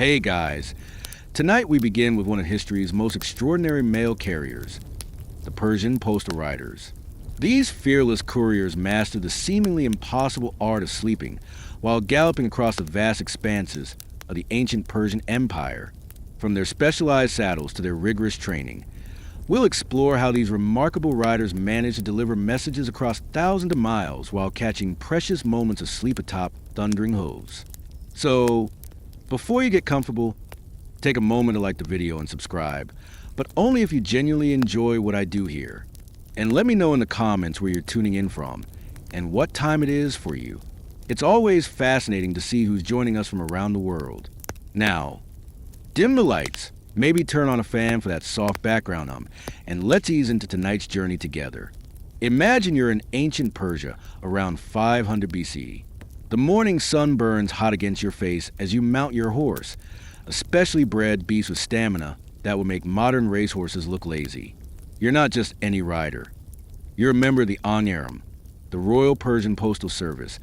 Hey guys, tonight we begin with one of history's most extraordinary mail carriers, the Persian postal riders. These fearless couriers mastered the seemingly impossible art of sleeping while galloping across the vast expanses of the ancient Persian Empire. From their specialized saddles to their rigorous training, we'll explore how these remarkable riders managed to deliver messages across thousands of miles while catching precious moments of sleep atop thundering hooves. So, before you get comfortable, take a moment to like the video and subscribe, but only if you genuinely enjoy what I do here. And let me know in the comments where you're tuning in from and what time it is for you. It's always fascinating to see who's joining us from around the world. Now, dim the lights, maybe turn on a fan for that soft background and let's ease into tonight's journey together. Imagine you're in ancient Persia around 500 BC. The morning sun burns hot against your face as you mount your horse, a specially bred beast with stamina that would make modern racehorses look lazy. You're not just any rider. You're a member of the Anyaram, the Royal Persian Postal Service,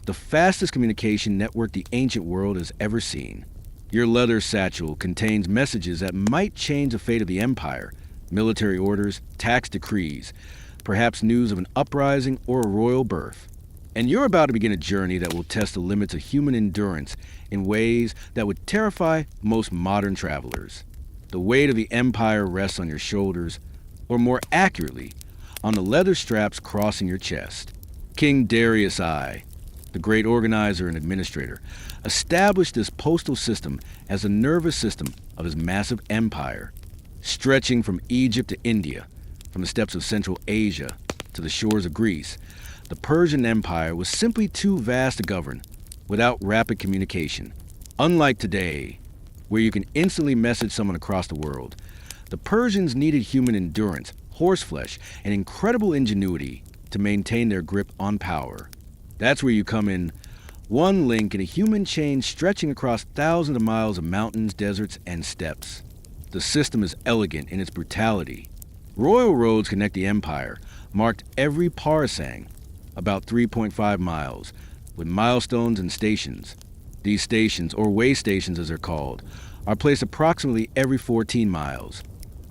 the fastest communication network the ancient world has ever seen. Your leather satchel contains messages that might change the fate of the empire, military orders, tax decrees, perhaps news of an uprising or a royal birth. And you're about to begin a journey that will test the limits of human endurance in ways that would terrify most modern travelers. The weight of the empire rests on your shoulders, or more accurately, on the leather straps crossing your chest. King Darius I, the great organizer and administrator, established this postal system as a nervous system of his massive empire, stretching from Egypt to India, from the steppes of Central Asia to the shores of Greece. The Persian Empire was simply too vast to govern without rapid communication. Unlike today, where you can instantly message someone across the world, the Persians needed human endurance, horseflesh, and incredible ingenuity to maintain their grip on power. That's where you come in, one link in a human chain stretching across thousands of miles of mountains, deserts, and steppes. The system is elegant in its brutality. Royal roads connect the empire, marked every parsang, about 3.5 miles, with milestones and stations. These stations, or way stations as they're called, are placed approximately every 14 miles,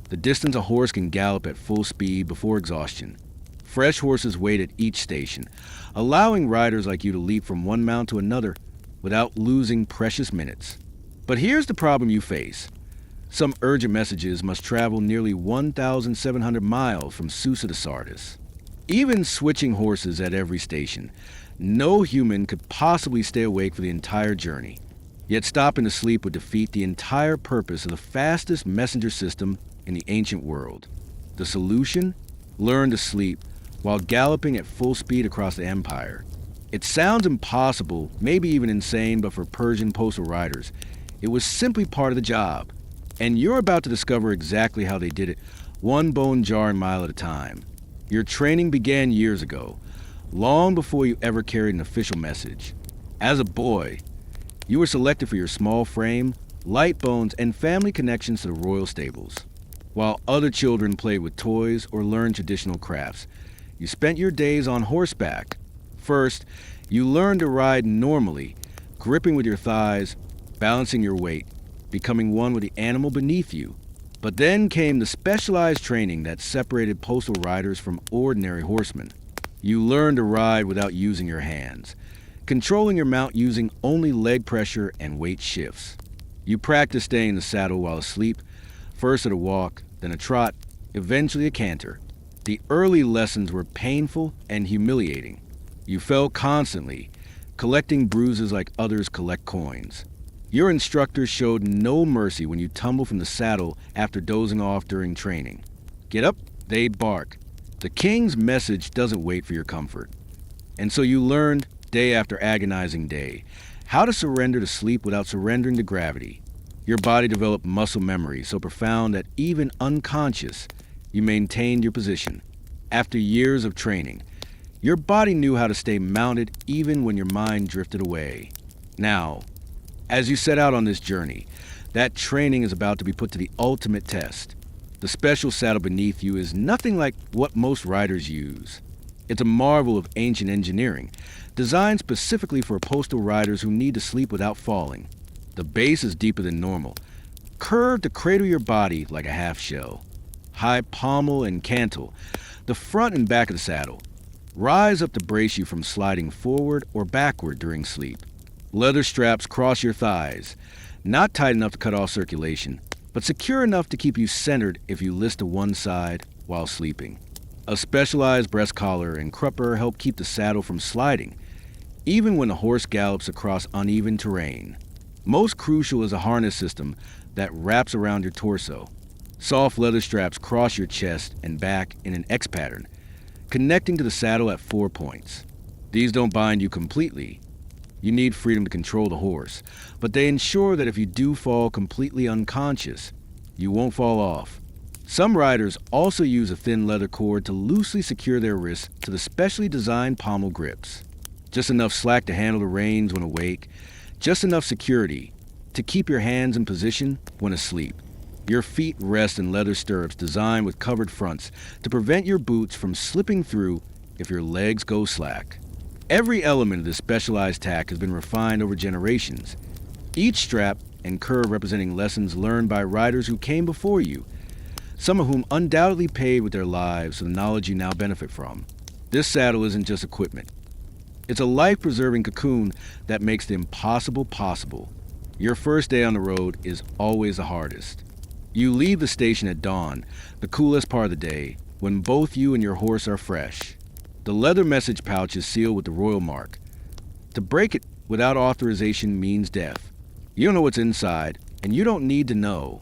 the distance a horse can gallop at full speed before exhaustion. Fresh horses wait at each station, allowing riders like you to leap from one mount to another without losing precious minutes. But here's the problem you face. Some urgent messages must travel nearly 1,700 miles from Susa to Sardis. Even switching horses at every station, no human could possibly stay awake for the entire journey. Yet stopping to sleep would defeat the entire purpose of the fastest messenger system in the ancient world. The solution? Learn to sleep while galloping at full speed across the empire. It sounds impossible, maybe even insane, but for Persian postal riders, it was simply part of the job. And you're about to discover exactly how they did it, one bone jarring mile at a time. Your training began years ago, long before you ever carried an official message. As a boy, you were selected for your small frame, light bones, and family connections to the royal stables. While other children played with toys or learned traditional crafts, you spent your days on horseback. First, you learned to ride normally, gripping with your thighs, balancing your weight, becoming one with the animal beneath you. But then came the specialized training that separated postal riders from ordinary horsemen. You learned to ride without using your hands, controlling your mount using only leg pressure and weight shifts. You practiced staying in the saddle while asleep, first at a walk, then a trot, eventually a canter. The early lessons were painful and humiliating. You fell constantly, collecting bruises like others collect coins. Your instructors showed no mercy when you tumbled from the saddle after dozing off during training. Get up, they bark. The king's message doesn't wait for your comfort. And so you learned, day after agonizing day, how to surrender to sleep without surrendering to gravity. Your body developed muscle memory so profound that even unconscious, you maintained your position. After years of training, your body knew how to stay mounted even when your mind drifted away. Now, as you set out on this journey, that training is about to be put to the ultimate test. The special saddle beneath you is nothing like what most riders use. It's a marvel of ancient engineering, designed specifically for postal riders who need to sleep without falling. The base is deeper than normal, curved to cradle your body like a half shell. High pommel and cantle, the front and back of the saddle, rise up to brace you from sliding forward or backward during sleep. Leather straps cross your thighs, not tight enough to cut off circulation, but secure enough to keep you centered if you list to one side while sleeping. A specialized breast collar and crupper help keep the saddle from sliding, even when the horse gallops across uneven terrain. Most crucial is a harness system that wraps around your torso. Soft leather straps cross your chest and back in an X pattern, connecting to the saddle at 4 points. These don't bind you completely. You need freedom to control the horse, but they ensure that if you do fall completely unconscious, you won't fall off. Some riders also use a thin leather cord to loosely secure their wrists to the specially designed pommel grips. Just enough slack to handle the reins when awake, just enough security to keep your hands in position when asleep. Your feet rest in leather stirrups designed with covered fronts to prevent your boots from slipping through if your legs go slack. Every element of this specialized tack has been refined over generations, each strap and curve representing lessons learned by riders who came before you, some of whom undoubtedly paid with their lives for the knowledge you now benefit from. This saddle isn't just equipment. It's a life-preserving cocoon that makes the impossible possible. Your first day on the road is always the hardest. You leave the station at dawn, the coolest part of the day, when both you and your horse are fresh. The leather message pouch is sealed with the royal mark. To break it without authorization means death. You don't know what's inside, and you don't need to know.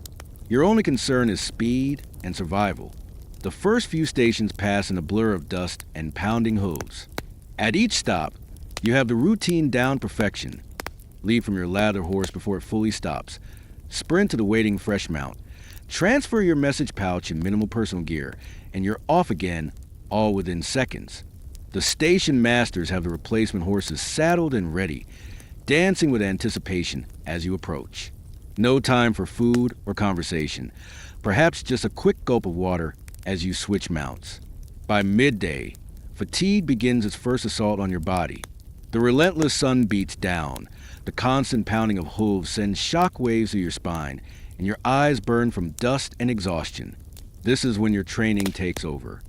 Your only concern is speed and survival. The first few stations pass in a blur of dust and pounding hooves. At each stop, you have the routine down perfection. Leave from your lather horse before it fully stops. Sprint to the waiting fresh mount. Transfer your message pouch and minimal personal gear, and you're off again, all within seconds. The station masters have the replacement horses saddled and ready, dancing with anticipation as you approach. No time for food or conversation, perhaps just a quick gulp of water as you switch mounts. By midday, fatigue begins its first assault on your body. The relentless sun beats down. The constant pounding of hooves sends shock waves through your spine, and your eyes burn from dust and exhaustion. This is when your training takes over.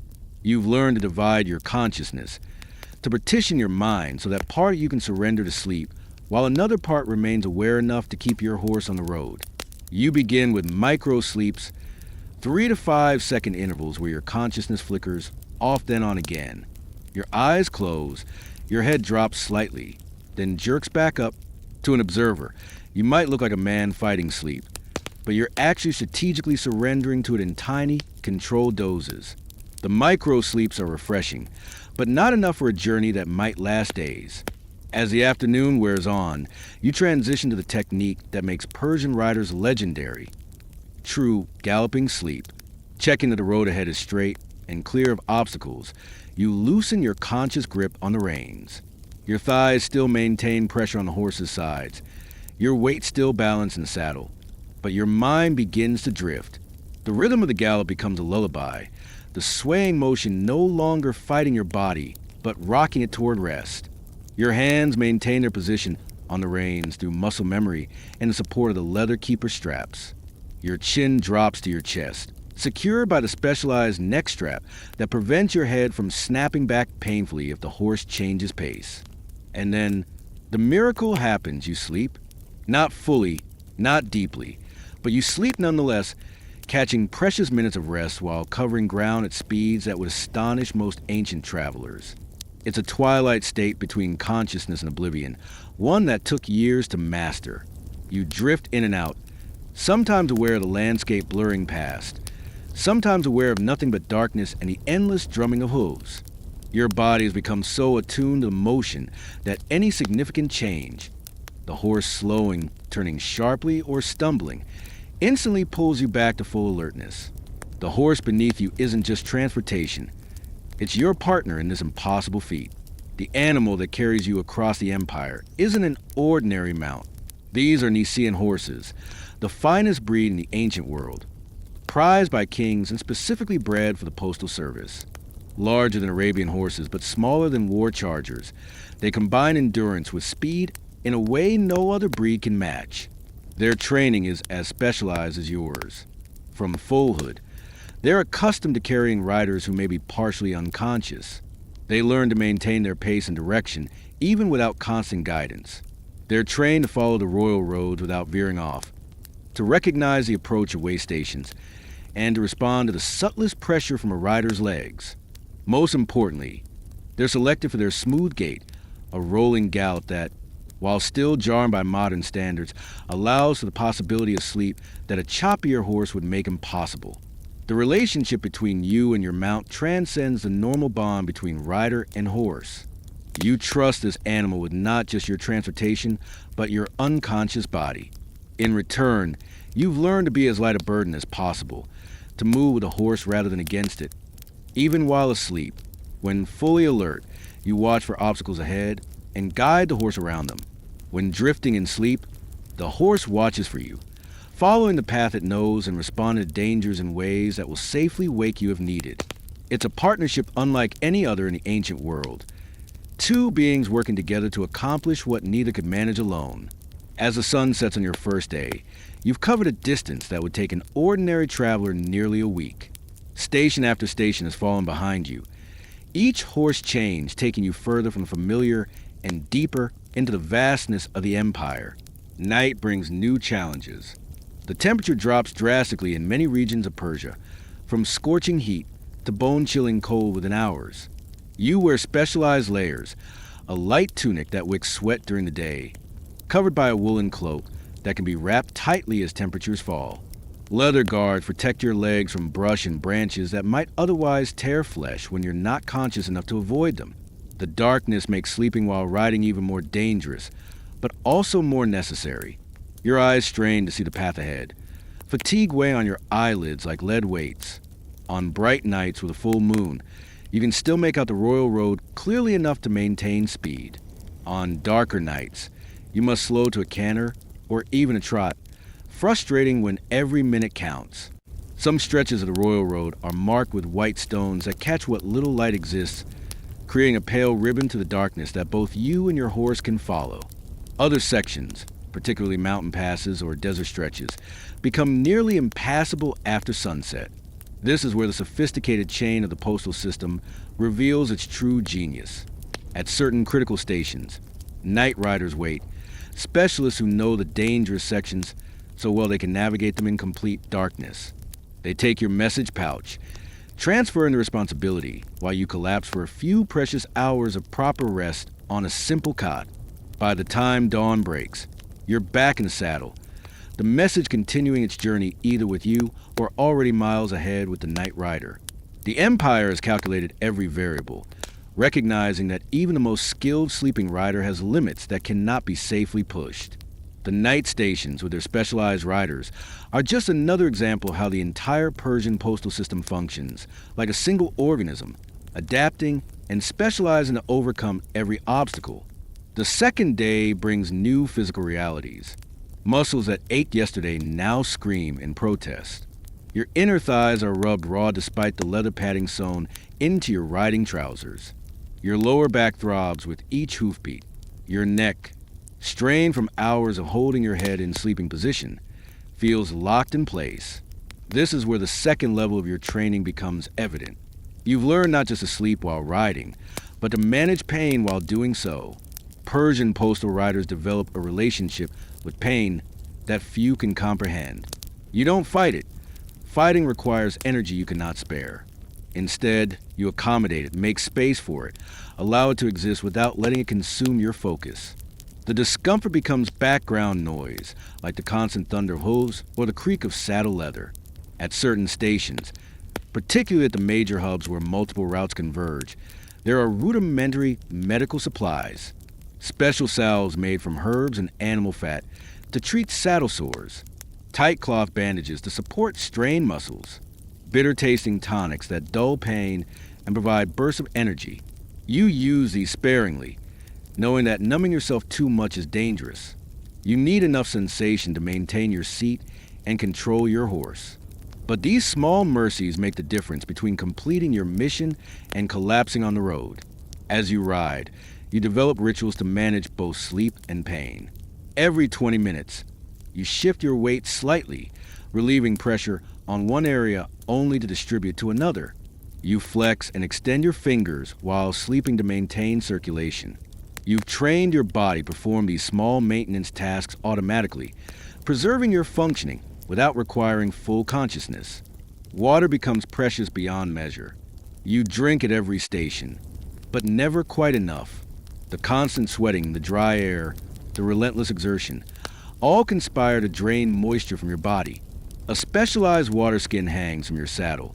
You've learned to divide your consciousness, to partition your mind so that part of you can surrender to sleep, while another part remains aware enough to keep your horse on the road. You begin with micro sleeps, 3 to 5 second intervals where your consciousness flickers off then on again. Your eyes close, your head drops slightly, then jerks back up. To an observer, you might look like a man fighting sleep, but you're actually strategically surrendering to it in tiny, controlled doses. The micro sleeps are refreshing, but not enough for a journey that might last days. As the afternoon wears on, you transition to the technique that makes Persian riders legendary. True galloping sleep. Checking that the road ahead is straight and clear of obstacles, you loosen your conscious grip on the reins. Your thighs still maintain pressure on the horse's sides. Your weight still balanced in the saddle, but your mind begins to drift. The rhythm of the gallop becomes a lullaby, the swaying motion no longer fighting your body, but rocking it toward rest. Your hands maintain their position on the reins through muscle memory and the support of the leather keeper straps. Your chin drops to your chest, secured by the specialized neck strap that prevents your head from snapping back painfully if the horse changes pace. And then, the miracle happens. You sleep. Not fully, not deeply, but you sleep nonetheless, catching precious minutes of rest while covering ground at speeds that would astonish most ancient travelers. It's a twilight state between consciousness and oblivion, one that took years to master. You drift in and out, sometimes aware of the landscape blurring past, sometimes aware of nothing but darkness and the endless drumming of hooves. Your body has become so attuned to motion that any significant change, the horse slowing, turning sharply, or stumbling, instantly pulls you back to full alertness. The horse beneath you isn't just transportation. It's your partner in this impossible feat. The animal that carries you across the empire isn't an ordinary mount. These are Nicaean horses, the finest breed in the ancient world, prized by kings and specifically bred for the postal service. Larger than Arabian horses, but smaller than war chargers, they combine endurance with speed in a way no other breed can match. Their training is as specialized as yours. From foalhood, they're accustomed to carrying riders who may be partially unconscious. They learn to maintain their pace and direction, even without constant guidance. They're trained to follow the royal roads without veering off, to recognize the approach of way stations, and to respond to the subtlest pressure from a rider's legs. Most importantly, they're selected for their smooth gait, a rolling gallop that, while still jarring by modern standards, allows for the possibility of sleep that a choppier horse would make impossible. The relationship between you and your mount transcends the normal bond between rider and horse. You trust this animal with not just your transportation, but your unconscious body. In return, you've learned to be as light a burden as possible, to move with a horse rather than against it. Even while asleep, when fully alert, you watch for obstacles ahead and guide the horse around them. When drifting in sleep, the horse watches for you, following the path it knows and responding to dangers in ways that will safely wake you if needed. It's a partnership unlike any other in the ancient world. Two beings working together to accomplish what neither could manage alone. As the sun sets on your first day, you've covered a distance that would take an ordinary traveler nearly a week. Station after station has fallen behind you, each horse change taking you further from the familiar and deeper into the vastness of the empire. Night brings new challenges. The temperature drops drastically in many regions of Persia, from scorching heat to bone-chilling cold within hours. You wear specialized layers, a light tunic that wicks sweat during the day, covered by a woolen cloak that can be wrapped tightly as temperatures fall. Leather guards protect your legs from brush and branches that might otherwise tear flesh when you're not conscious enough to avoid them. The darkness makes sleeping while riding even more dangerous, but also more necessary. Your eyes strain to see the path ahead. Fatigue weighs on your eyelids like lead weights. On bright nights with a full moon, you can still make out the royal road clearly enough to maintain speed. On darker nights, you must slow to a canter or even a trot, frustrating when every minute counts. Some stretches of the royal road are marked with white stones that catch what little light exists, creating a pale ribbon to the darkness that both you and your horse can follow. Other sections, particularly mountain passes or desert stretches, become nearly impassable after sunset. This is where the sophisticated chain of the postal system reveals its true genius. At certain critical stations, night riders wait, specialists who know the dangerous sections so well they can navigate them in complete darkness. They take your message pouch, transferring the responsibility while you collapse for a few precious hours of proper rest on a simple cot. By the time dawn breaks, you're back in the saddle, the message continuing its journey either with you or already miles ahead with the night rider. The Empire has calculated every variable, recognizing that even the most skilled sleeping rider has limits that cannot be safely pushed. The night stations with their specialized riders are just another example of how the entire Persian postal system functions, like a single organism, adapting and specializing to overcome every obstacle. The second day brings new physical realities. Muscles that ached yesterday now scream in protest. Your inner thighs are rubbed raw despite the leather padding sewn into your riding trousers. Your lower back throbs with each hoofbeat. Your neck, strained from hours of holding your head in sleeping position, feels locked in place. This is where the second level of your training becomes evident. You've learned not just to sleep while riding, but to manage pain while doing so. Persian postal riders develop a relationship with pain that few can comprehend. You don't fight it. Fighting requires energy you cannot spare. Instead, you accommodate it, make space for it, allow it to exist without letting it consume your focus. The discomfort becomes background noise, like the constant thunder of hooves or the creak of saddle leather. At certain stations, particularly at the major hubs where multiple routes converge, there are rudimentary medical supplies. Special salves made from herbs and animal fat to treat saddle sores, tight cloth bandages to support strained muscles, bitter-tasting tonics that dull pain and provide bursts of energy. You use these sparingly, knowing that numbing yourself too much is dangerous. You need enough sensation to maintain your seat and control your horse. But these small mercies make the difference between completing your mission and collapsing on the road. As you ride, you develop rituals to manage both sleep and pain. Every 20 minutes, You shift your weight slightly, relieving pressure on one area only to distribute to another. You flex and extend your fingers while sleeping to maintain circulation. You've trained your body to perform these small maintenance tasks automatically, preserving your functioning without requiring full consciousness. Water becomes precious beyond measure. You drink at every station, but never quite enough. The constant sweating, the dry air, the relentless exertion, all conspire to drain moisture from your body. A specialized water skin hangs from your saddle,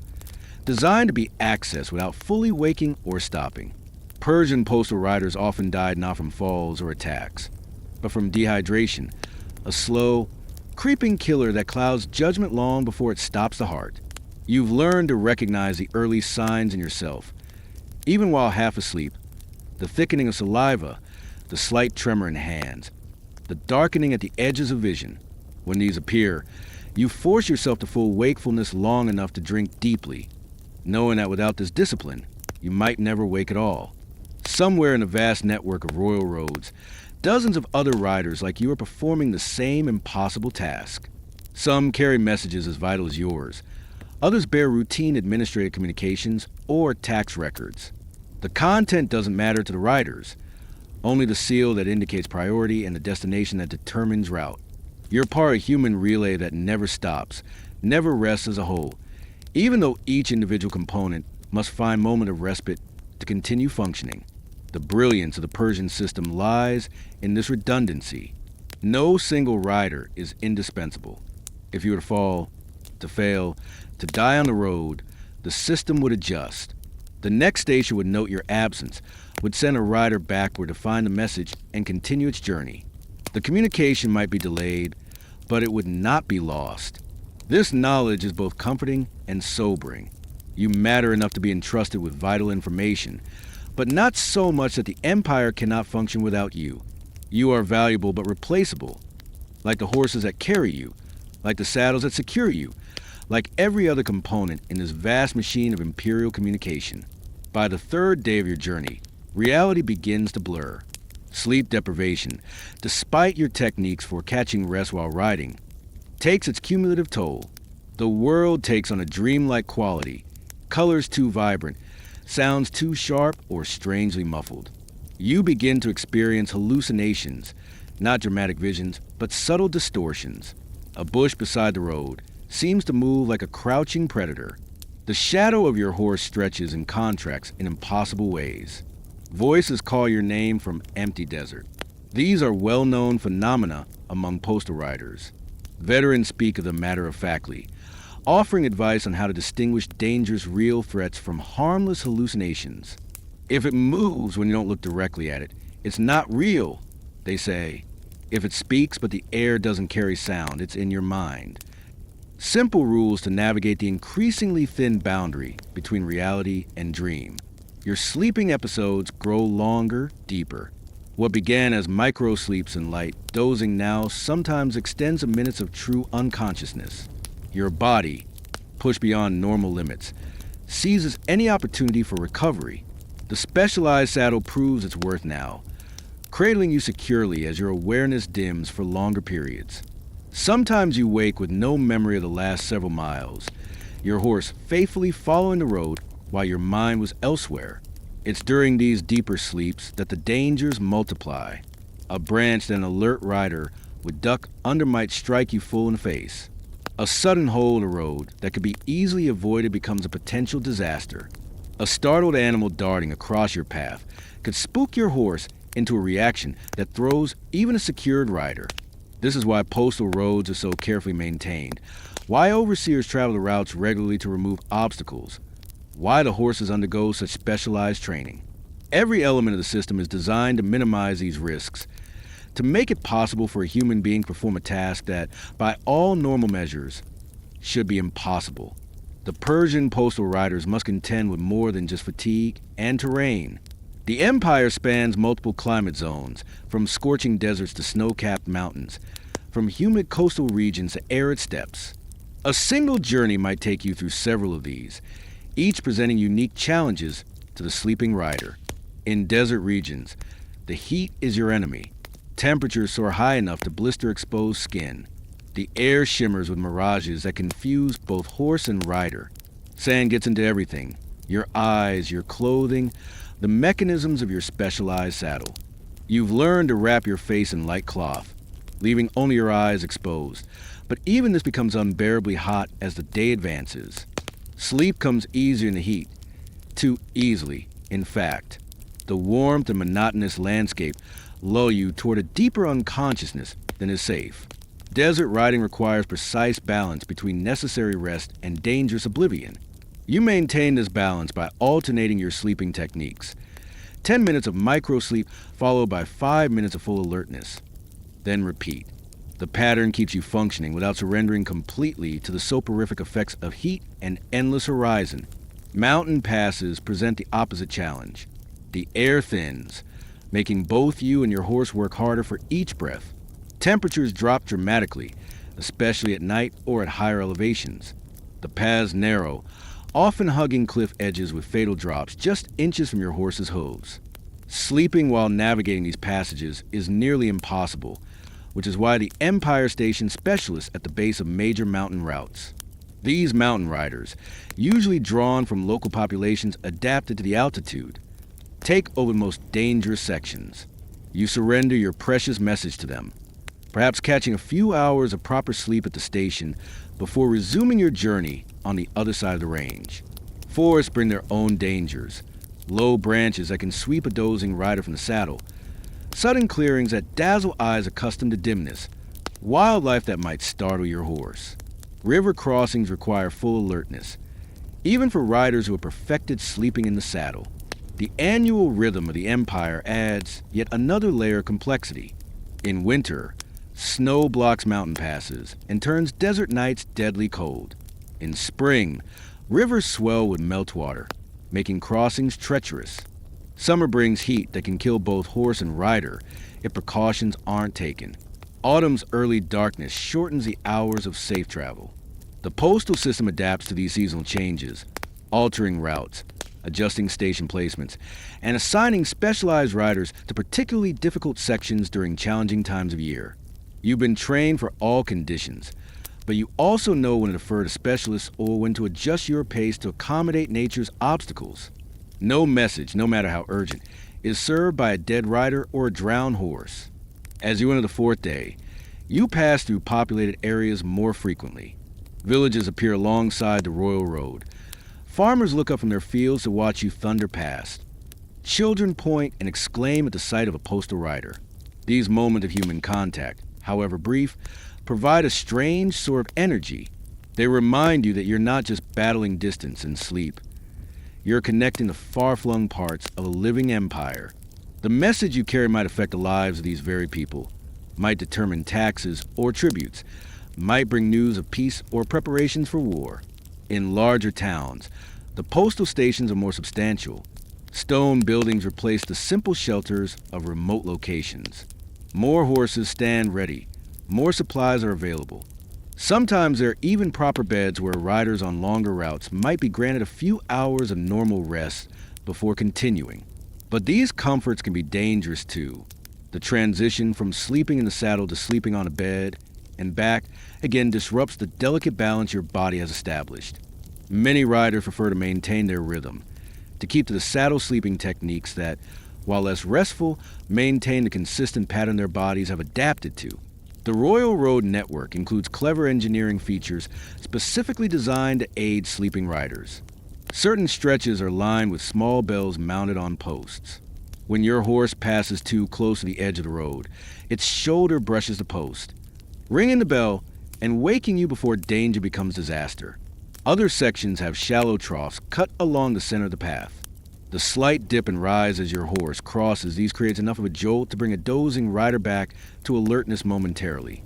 designed to be accessed without fully waking or stopping. Persian postal riders often died not from falls or attacks, but from dehydration, a slow, creeping killer that clouds judgment long before it stops the heart. You've learned to recognize the early signs in yourself, even while half asleep: the thickening of saliva, the slight tremor in hands, the darkening at the edges of vision. When these appear, you force yourself to full wakefulness long enough to drink deeply, knowing that without this discipline, you might never wake at all. Somewhere in the vast network of royal roads, dozens of other riders like you are performing the same impossible task. Some carry messages as vital as yours. Others bear routine administrative communications or tax records. The content doesn't matter to the riders, only the seal that indicates priority and the destination that determines route. You're part of a human relay that never stops, never rests as a whole, even though each individual component must find a moment of respite to continue functioning. The brilliance of the Persian system lies in this redundancy. No single rider is indispensable. If you were to fall, to fail, to die on the road, the system would adjust. The next station would note your absence, would send a rider backward to find the message and continue its journey. The communication might be delayed, but it would not be lost. This knowledge is both comforting and sobering. You matter enough to be entrusted with vital information, but not so much that the Empire cannot function without you. You are valuable but replaceable, like the horses that carry you, like the saddles that secure you, like every other component in this vast machine of imperial communication. By the third day of your journey, reality begins to blur. Sleep deprivation, despite your techniques for catching rest while riding, takes its cumulative toll. The world takes on a dreamlike quality, colors too vibrant, sounds too sharp or strangely muffled. You begin to experience hallucinations, not dramatic visions, but subtle distortions. A bush beside the road seems to move like a crouching predator. The shadow of your horse stretches and contracts in impossible ways. Voices call your name from empty desert. These are well-known phenomena among postal riders. Veterans speak of them matter-of-factly, offering advice on how to distinguish dangerous real threats from harmless hallucinations. If it moves when you don't look directly at it, it's not real, they say. If it speaks but the air doesn't carry sound, it's in your mind. Simple rules to navigate the increasingly thin boundary between reality and dream. Your sleeping episodes grow longer, deeper. What began as micro-sleeps in light, dozing now sometimes extends to minutes of true unconsciousness. Your body, pushed beyond normal limits, seizes any opportunity for recovery. The specialized saddle proves its worth now, cradling you securely as your awareness dims for longer periods. Sometimes you wake with no memory of the last several miles, your horse faithfully following the road while your mind was elsewhere. It's during these deeper sleeps that the dangers multiply. A branch that an alert rider would duck under might strike you full in the face. A sudden hole in the road that could be easily avoided becomes a potential disaster. A startled animal darting across your path could spook your horse into a reaction that throws even a secured rider. This is why postal roads are so carefully maintained, why overseers travel the routes regularly to remove obstacles, why the horses undergo such specialized training. Every element of the system is designed to minimize these risks, to make it possible for a human being to perform a task that, by all normal measures, should be impossible. The Persian postal riders must contend with more than just fatigue and terrain. The Empire spans multiple climate zones, from scorching deserts to snow-capped mountains, from humid coastal regions to arid steppes. A single journey might take you through several of these, each presenting unique challenges to the sleeping rider. In desert regions, the heat is your enemy. Temperatures soar high enough to blister exposed skin. The air shimmers with mirages that confuse both horse and rider. Sand gets into everything: your eyes, your clothing, the mechanisms of your specialized saddle. You've learned to wrap your face in light cloth, leaving only your eyes exposed. But even this becomes unbearably hot as the day advances. Sleep comes easier in the heat. Too easily, in fact. The warmth and monotonous landscape lull you toward a deeper unconsciousness than is safe. Desert riding requires precise balance between necessary rest and dangerous oblivion. You maintain this balance by alternating your sleeping techniques. 10 minutes of micro-sleep followed by 5 minutes of full alertness. Then repeat. The pattern keeps you functioning without surrendering completely to the soporific effects of heat and endless horizon. Mountain passes present the opposite challenge. The air thins, making both you and your horse work harder for each breath. Temperatures drop dramatically, especially at night or at higher elevations. The paths narrow, often hugging cliff edges with fatal drops just inches from your horse's hooves. Sleeping while navigating these passages is nearly impossible, which is why the Empire stations specialists at the base of major mountain routes. These mountain riders, usually drawn from local populations adapted to the altitude, take over the most dangerous sections. You surrender your precious message to them, perhaps catching a few hours of proper sleep at the station before resuming your journey on the other side of the range. Forests bring their own dangers. Low branches that can sweep a dozing rider from the saddle. Sudden clearings that dazzle eyes accustomed to dimness. Wildlife that might startle your horse. River crossings require full alertness, even for riders who have perfected sleeping in the saddle. The annual rhythm of the Empire adds yet another layer of complexity. In winter, snow blocks mountain passes and turns desert nights deadly cold. In spring, rivers swell with meltwater, making crossings treacherous. Summer brings heat that can kill both horse and rider if precautions aren't taken. Autumn's early darkness shortens the hours of safe travel. The postal system adapts to these seasonal changes, altering routes, adjusting station placements, and assigning specialized riders to particularly difficult sections during challenging times of year. You've been trained for all conditions, but you also know when to defer to specialists or when to adjust your pace to accommodate nature's obstacles. No message, no matter how urgent, is served by a dead rider or a drowned horse. As you enter the fourth day, you pass through populated areas more frequently. Villages appear alongside the royal road. Farmers look up from their fields to watch you thunder past. Children point and exclaim at the sight of a postal rider. These moments of human contact, however brief, provide a strange sort of energy. They remind you that you're not just battling distance and sleep. You're connecting the far-flung parts of a living empire. The message you carry might affect the lives of these very people, might determine taxes or tributes, might bring news of peace or preparations for war. In larger towns, the postal stations are more substantial. Stone buildings replace the simple shelters of remote locations. More horses stand ready. More supplies are available. Sometimes there are even proper beds where riders on longer routes might be granted a few hours of normal rest before continuing. But these comforts can be dangerous too. The transition from sleeping in the saddle to sleeping on a bed and back again disrupts the delicate balance your body has established. Many riders prefer to maintain their rhythm, to keep to the saddle sleeping techniques that, while less restful, maintain the consistent pattern their bodies have adapted to. The Royal Road Network includes clever engineering features specifically designed to aid sleeping riders. Certain stretches are lined with small bells mounted on posts. When your horse passes too close to the edge of the road, its shoulder brushes the post, ringing the bell and waking you before danger becomes disaster. Other sections have shallow troughs cut along the center of the path. The slight dip and rise as your horse crosses these creates enough of a jolt to bring a dozing rider back to alertness momentarily,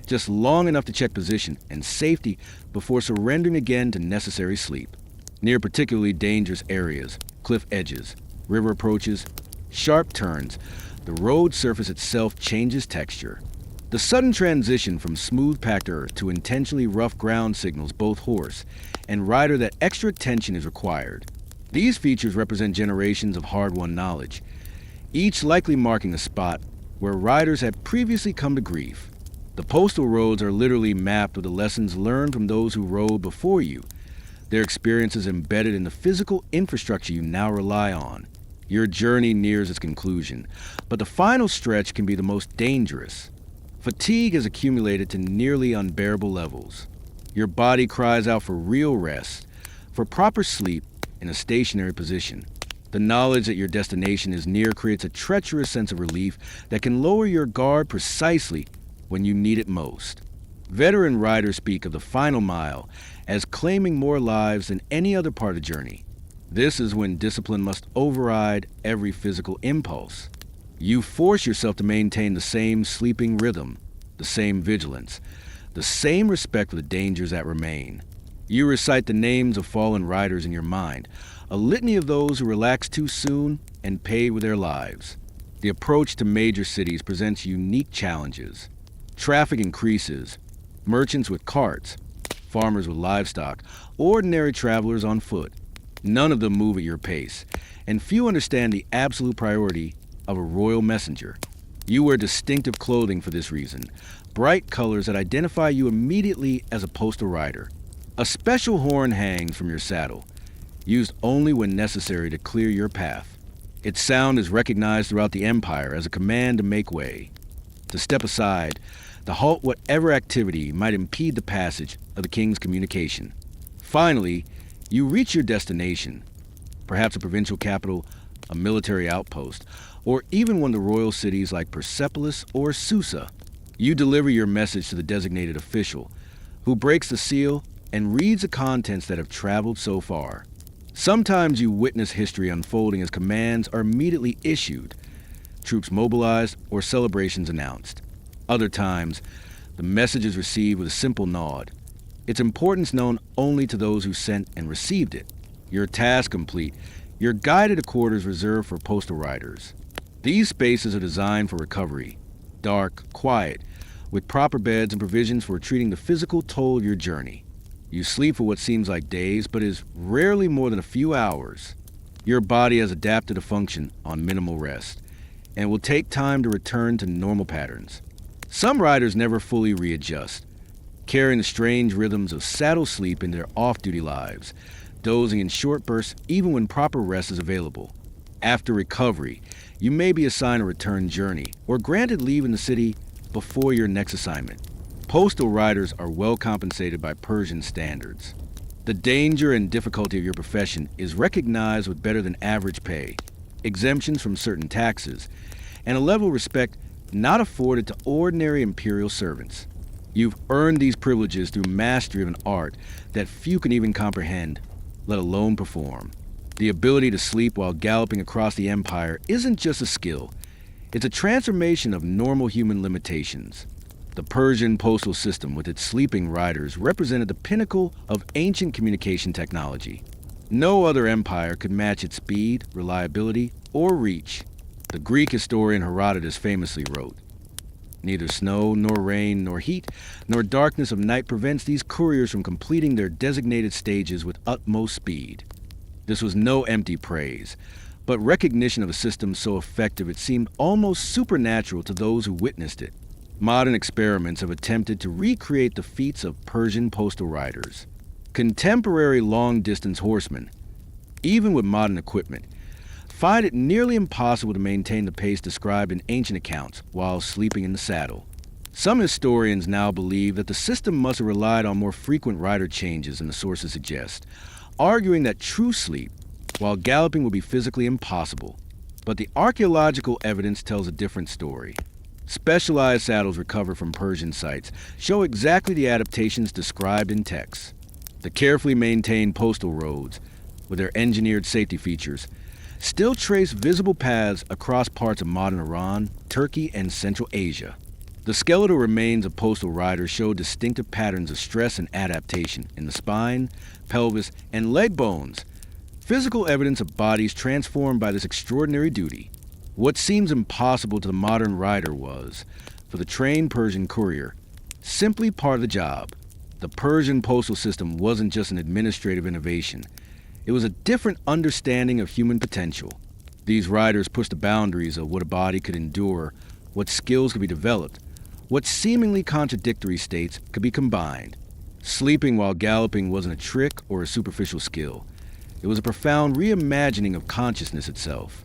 just long enough to check position and safety before surrendering again to necessary sleep. Near particularly dangerous areas, cliff edges, river approaches, sharp turns, the road surface itself changes texture. The sudden transition from smooth-packed earth to intentionally rough ground signals both horse and rider that extra attention is required. These features represent generations of hard-won knowledge, each likely marking a spot where riders had previously come to grief. The postal roads are literally mapped with the lessons learned from those who rode before you. Their experiences embedded in the physical infrastructure you now rely on. Your journey nears its conclusion, but the final stretch can be the most dangerous. Fatigue has accumulated to nearly unbearable levels. Your body cries out for real rest, for proper sleep in a stationary position. The knowledge that your destination is near creates a treacherous sense of relief that can lower your guard precisely when you need it most. Veteran riders speak of the final mile as claiming more lives than any other part of the journey. This is when discipline must override every physical impulse. You force yourself to maintain the same sleeping rhythm, the same vigilance, the same respect for the dangers that remain. You recite the names of fallen riders in your mind, a litany of those who relaxed too soon and paid with their lives. The approach to major cities presents unique challenges. Traffic increases. Merchants with carts, farmers with livestock, ordinary travelers on foot. None of them move at your pace, and few understand the absolute priority of a royal messenger. You wear distinctive clothing for this reason, bright colors that identify you immediately as a postal rider. A special horn hangs from your saddle, used only when necessary to clear your path. Its sound is recognized throughout the Empire as a command to make way, to step aside, to halt whatever activity might impede the passage of the king's communication. Finally, you reach your destination, perhaps a provincial capital, a military outpost, or even one of the royal cities like Persepolis or Susa. You deliver your message to the designated official, who breaks the seal and reads the contents that have traveled so far. Sometimes you witness history unfolding as commands are immediately issued, troops mobilized, or celebrations announced. Other times, the message is received with a simple nod, its importance known only to those who sent and received it. Your task complete, you're guided to quarters reserved for postal riders. These spaces are designed for recovery, dark, quiet, with proper beds and provisions for treating the physical toll of your journey. You sleep for what seems like days, but is rarely more than a few hours. Your body has adapted to function on minimal rest, and will take time to return to normal patterns. Some riders never fully readjust, carrying the strange rhythms of saddle sleep in their off-duty lives, dozing in short bursts even when proper rest is available. After recovery, you may be assigned a return journey or granted leave in the city before your next assignment. Postal riders are well compensated by Persian standards. The danger and difficulty of your profession is recognized with better than average pay, exemptions from certain taxes, and a level of respect not afforded to ordinary imperial servants. You've earned these privileges through mastery of an art that few can even comprehend, let alone perform. The ability to sleep while galloping across the empire isn't just a skill, it's a transformation of normal human limitations. The Persian postal system with its sleeping riders represented the pinnacle of ancient communication technology. No other empire could match its speed, reliability, or reach. The Greek historian Herodotus famously wrote, "Neither snow, nor rain, nor heat, nor darkness of night prevents these couriers from completing their designated stages with utmost speed." This was no empty praise, but recognition of a system so effective it seemed almost supernatural to those who witnessed it. Modern experiments have attempted to recreate the feats of Persian postal riders. Contemporary long-distance horsemen, even with modern equipment, find it nearly impossible to maintain the pace described in ancient accounts while sleeping in the saddle. Some historians now believe that the system must have relied on more frequent rider changes than the sources suggest, arguing that true sleep while galloping would be physically impossible. But the archaeological evidence tells a different story. Specialized saddles recovered from Persian sites show exactly the adaptations described in texts. The carefully maintained postal roads, with their engineered safety features, still trace visible paths across parts of modern Iran, Turkey, and Central Asia. The skeletal remains of postal riders show distinctive patterns of stress and adaptation in the spine, pelvis, and leg bones, physical evidence of bodies transformed by this extraordinary duty. What seems impossible to the modern rider was, for the trained Persian courier, simply part of the job. The Persian postal system wasn't just an administrative innovation. It was a different understanding of human potential. These riders pushed the boundaries of what a body could endure, what skills could be developed, What seemingly contradictory states could be combined. Sleeping while galloping wasn't a trick or a superficial skill. It was a profound reimagining of consciousness itself.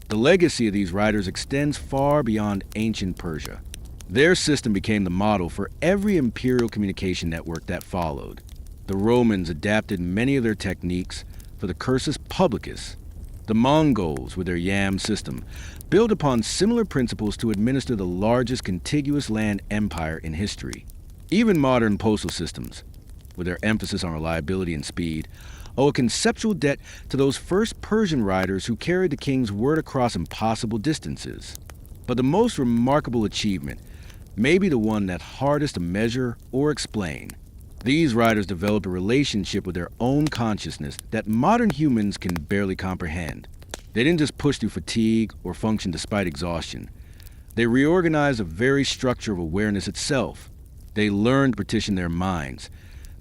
The legacy of these riders extends far beyond ancient Persia. Their system became the model for every imperial communication network that followed. The Romans adapted many of their techniques for the cursus publicus. The Mongols, with their yam system, built upon similar principles to administer the largest contiguous land empire in history. Even modern postal systems, with their emphasis on reliability and speed, owe a conceptual debt to those first Persian riders who carried the king's word across impossible distances. But the most remarkable achievement may be the one that's hardest to measure or explain. These riders developed a relationship with their own consciousness that modern humans can barely comprehend. They didn't just push through fatigue or function despite exhaustion. They reorganized the very structure of awareness itself. They learned to partition their minds,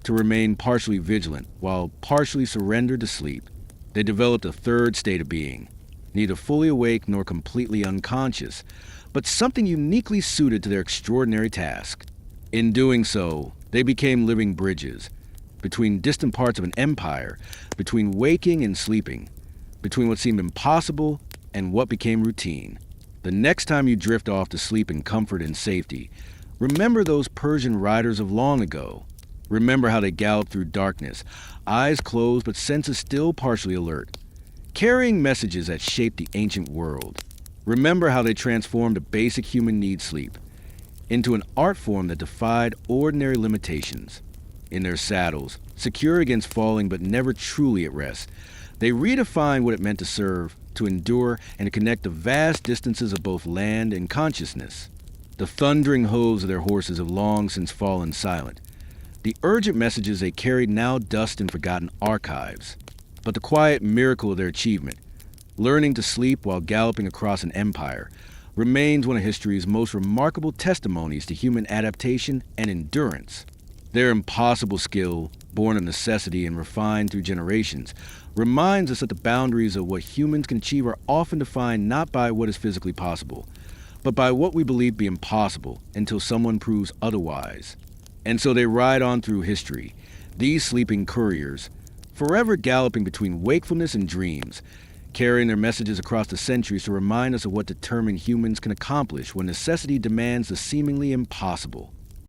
to remain partially vigilant while partially surrendered to sleep. They developed a third state of being, neither fully awake nor completely unconscious, but something uniquely suited to their extraordinary task. In doing so, they became living bridges between distant parts of an empire, between waking and sleeping, between what seemed impossible and what became routine. The next time you drift off to sleep in comfort and safety, remember those Persian riders of long ago. Remember how they galloped through darkness, eyes closed but senses still partially alert, carrying messages that shaped the ancient world. Remember how they transformed a basic human need, sleep, into an art form that defied ordinary limitations. In their saddles, secure against falling but never truly at rest, they redefined what it meant to serve, to endure, and to connect the vast distances of both land and consciousness. The thundering hooves of their horses have long since fallen silent. The urgent messages they carried now dust in forgotten archives. But the quiet miracle of their achievement, learning to sleep while galloping across an empire, remains one of history's most remarkable testimonies to human adaptation and endurance. Their impossible skill, born of necessity and refined through generations, reminds us that the boundaries of what humans can achieve are often defined not by what is physically possible, but by what we believe to be impossible until someone proves otherwise. And so they ride on through history, these sleeping couriers, forever galloping between wakefulness and dreams, carrying their messages across the centuries to remind us of what determined humans can accomplish when necessity demands the seemingly impossible.